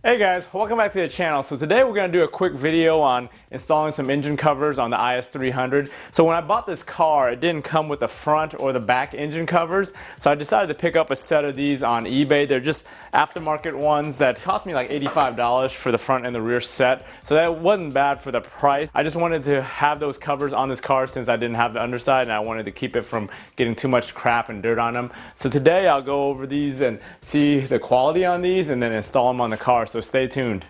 Hey guys, welcome back to the channel. So today we're going to do a quick video on installing some engine covers on the IS300. So when I bought this car, it didn't come with the front or the back engine covers. So I decided to pick up a set of these on eBay. They're just aftermarket ones that cost me like $85 for the front and the rear set. So that wasn't bad for the price. I just wanted to have those covers on this car since I didn't have the underside and I wanted to keep it from getting too much crap and dirt on them. So today I'll go over these and see the quality on these and then install them on the car. So stay tuned.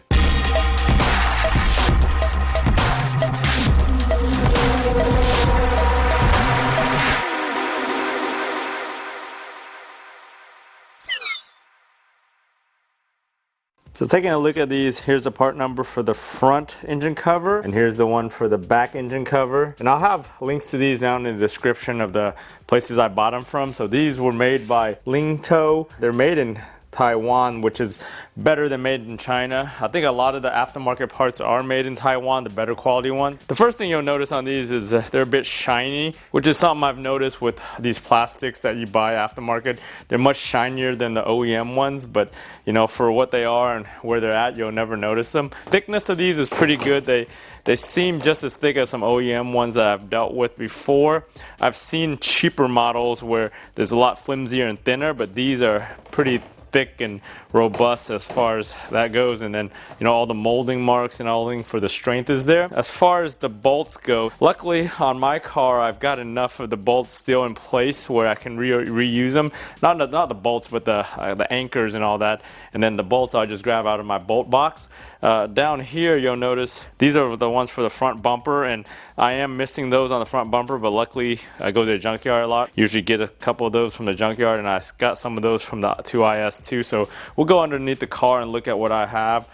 So taking a look at these, here's the part number for the front engine cover, and here's the one for the back engine cover. And I'll have links to these down in the description of the places I bought them from. So these were made by Binh-Tuner. They're made in Taiwan, which is better than made in China. I think a lot of the aftermarket parts are made in Taiwan, the better quality ones. The first thing you'll notice on these is they're a bit shiny, which is something I've noticed with these plastics that you buy aftermarket. They're much shinier than the OEM ones, but you know, for what they are and where they're at, you'll never notice them. Thickness of these is pretty good. They seem just as thick as some OEM ones that I've dealt with before. I've seen cheaper models where there's a lot flimsier and thinner, but these are pretty thick and robust as far as that goes. And then, you know, all the molding marks and all for the strength is there. As far as the bolts go, luckily on my car I've got enough of the bolts still in place where I can reuse them. Not the bolts, but the anchors and all that. And then the bolts I'll just grab out of my bolt box. Down here you'll notice these are the ones for the front bumper, and I am missing those on the front bumper, but luckily I go to the junkyard a lot. Usually get a couple of those from the junkyard, and I got some of those from the 2IS2. So we'll go underneath the car and look at what I have.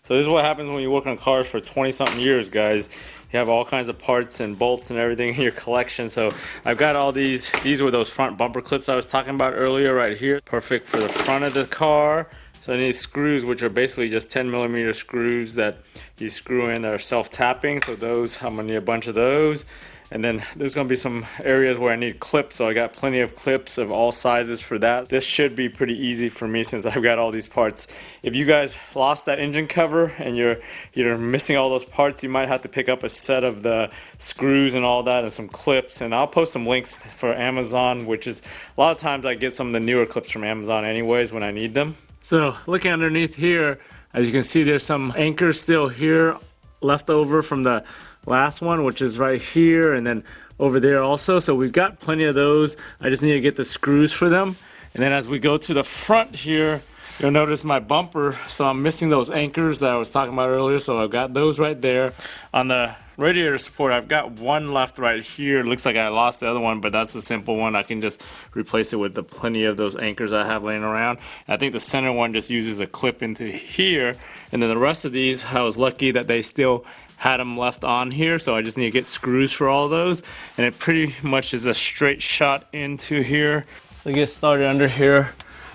So this is what happens when you work on cars for 20-something years, guys. You have all kinds of parts and bolts and everything in your collection. So I've got all these. These were those front bumper clips I was talking about earlier right here. Perfect for the front of the car. So I need screws, which are basically just 10mm screws that you screw in that are self-tapping. So those, I'm gonna need a bunch of those. And then there's gonna be some areas where I need clips, so I got plenty of clips of all sizes for that. This should be pretty easy for me since I've got all these parts. If you guys lost that engine cover and you're missing all those parts, you might have to pick up a set of the screws and all that and some clips. And I'll post some links for Amazon, which is a lot of times I get some of the newer clips from Amazon anyways when I need them. So looking underneath here, as you can see, there's some anchors still here left over from the last one, which is right here and then over there also. So we've got plenty of those. I just need to get the screws for them. And then as we go to the front here, you'll notice my bumper. So I'm missing those anchors that I was talking about earlier. So I've got those right there. On the radiator support, I've got one left right here. Looks like I lost the other one, but that's a simple one. I can just replace it with the plenty of those anchors I have laying around. I think the center one just uses a clip into here. And then the rest of these, I was lucky that they still had them left on here, so I just need to get screws for all those, and it pretty much is a straight shot into here. So get started under here.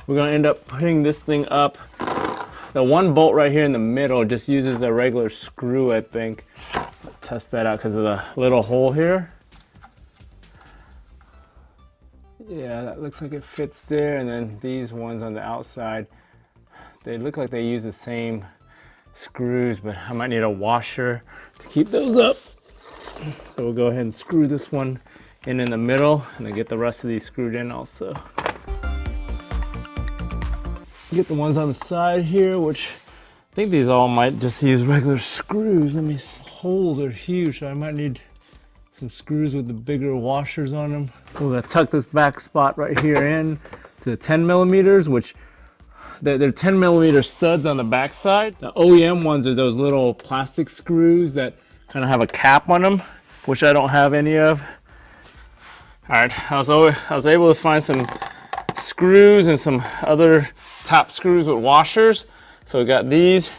We're gonna end up putting this thing up. The one bolt right here in the middle just uses a regular screw, I think. I'll test that out because of the little hole here. Yeah, that looks like it fits there, and then these ones on the outside, they look like they use the same screws, but I might need a washer to keep those up. So we'll go ahead and screw this one in the middle and then get the rest of these screwed in also. Get the ones on the side here, which I think these all might just use regular screws. Let me, holes are huge, so I might need some screws with the bigger washers on them. We're gonna tuck this back spot right here in to 10mm, which they're 10mm studs on the back side. The OEM ones are those little plastic screws that kind of have a cap on them, which I don't have any of. All right, I was able to find some screws and some other top screws with washers. So we got these.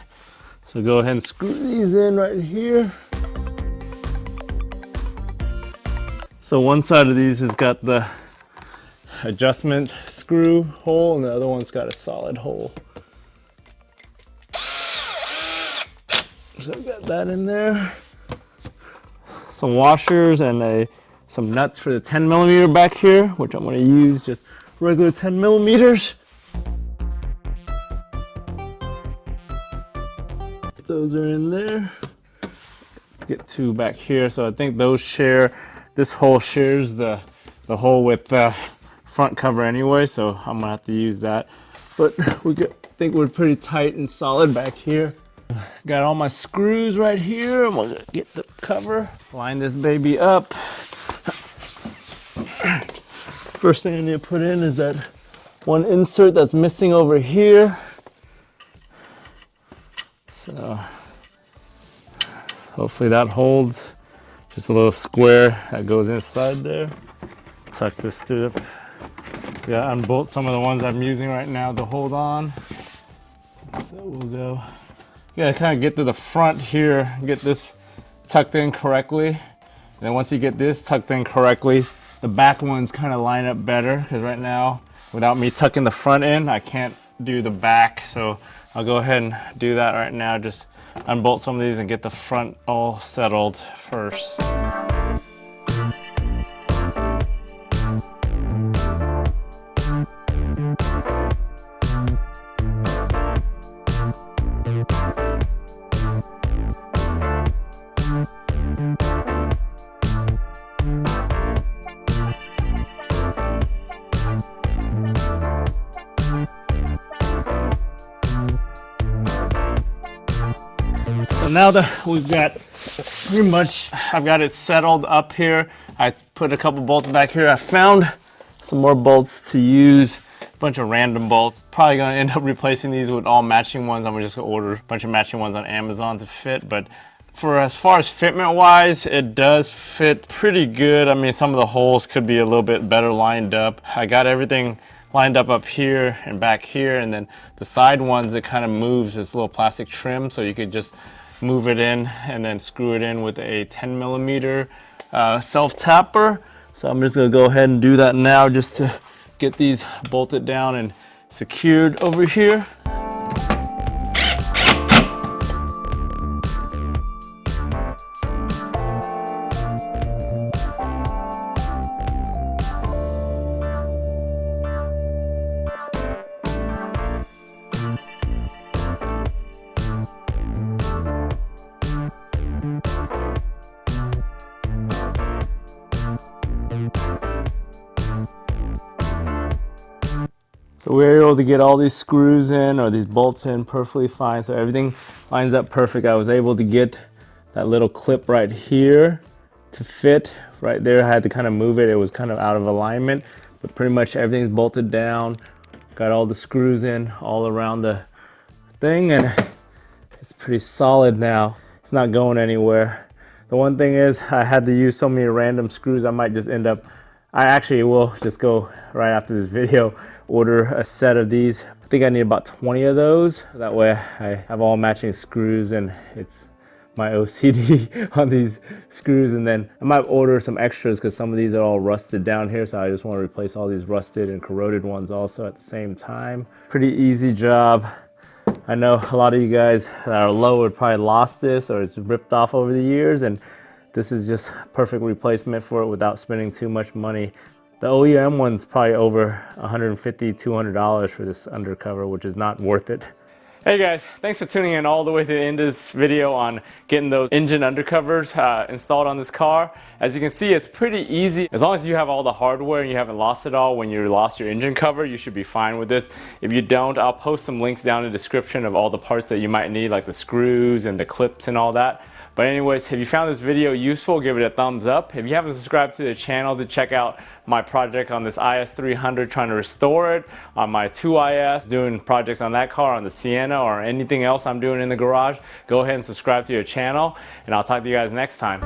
So go ahead and screw these in right here. So one side of these has got the adjustment screw hole and the other one's got a solid hole. So I've got that in there. Some washers and some nuts for the 10mm back here, which I'm going to use just regular 10mm. those are in there. Get two back here. So I think those share, this hole shares the hole with the front cover anyway, so I'm gonna have to use that. But I think we're pretty tight and solid back here. Got all my screws right here. I'm gonna get the cover, line this baby up. First thing I need to put in is that one insert that's missing over here. So hopefully that holds. Just a little square that goes inside there. Tuck this through. Yeah, unbolt some of the ones I'm using right now to hold on. So we'll go. You gotta kind of get to the front here, get this tucked in correctly. And then once you get this tucked in correctly, the back ones kind of line up better, because right now, without me tucking the front in, I can't do the back. So I'll go ahead and do that right now. Just unbolt some of these and get the front all settled first. So now that we've got pretty much, I've got it settled up here. I put a couple bolts back here. I found some more bolts to use, a bunch of random bolts. Probably gonna end up replacing these with all matching ones. I'm just gonna order a bunch of matching ones on Amazon to fit. But for as far as fitment wise, it does fit pretty good. I mean, some of the holes could be a little bit better lined up. I got everything lined up here and back here, and then the side ones, it kind of moves this little plastic trim, so you could just move it in and then screw it in with a 10mm self tapper. So I'm just gonna go ahead and do that now, just to get these bolted down and secured over here. So we were able to get all these screws in, or these bolts in perfectly fine. So everything lines up perfect. I was able to get that little clip right here to fit right there. I had to kind of move it. It was kind of out of alignment, but pretty much everything's bolted down. Got all the screws in all around the thing, and it's pretty solid now. It's not going anywhere. The one thing is I had to use so many random screws. I might just end up, I actually will just go right after this video, order a set of these. I think I need about 20 of those. That way I have all matching screws, and it's my OCD on these screws. And then I might order some extras because some of these are all rusted down here. So I just want to replace all these rusted and corroded ones also at the same time. Pretty easy job. I know a lot of you guys that are low would probably lost this, or it's ripped off over the years, and this is just perfect replacement for it without spending too much money. The OEM one's probably over $150, $200 for this undercover, which is not worth it. Hey guys, thanks for tuning in all the way to the end of this video on getting those engine undercovers installed on this car. As you can see, it's pretty easy. As long as you have all the hardware and you haven't lost it all when you lost your engine cover, you should be fine with this. If you don't, I'll post some links down in the description of all the parts that you might need, like the screws and the clips and all that. But anyways, if you found this video useful, give it a thumbs up. If you haven't subscribed to the channel to check out my project on this IS300, trying to restore it, on my 2IS, doing projects on that car, on the Sienna, or anything else I'm doing in the garage, go ahead and subscribe to your channel, and I'll talk to you guys next time.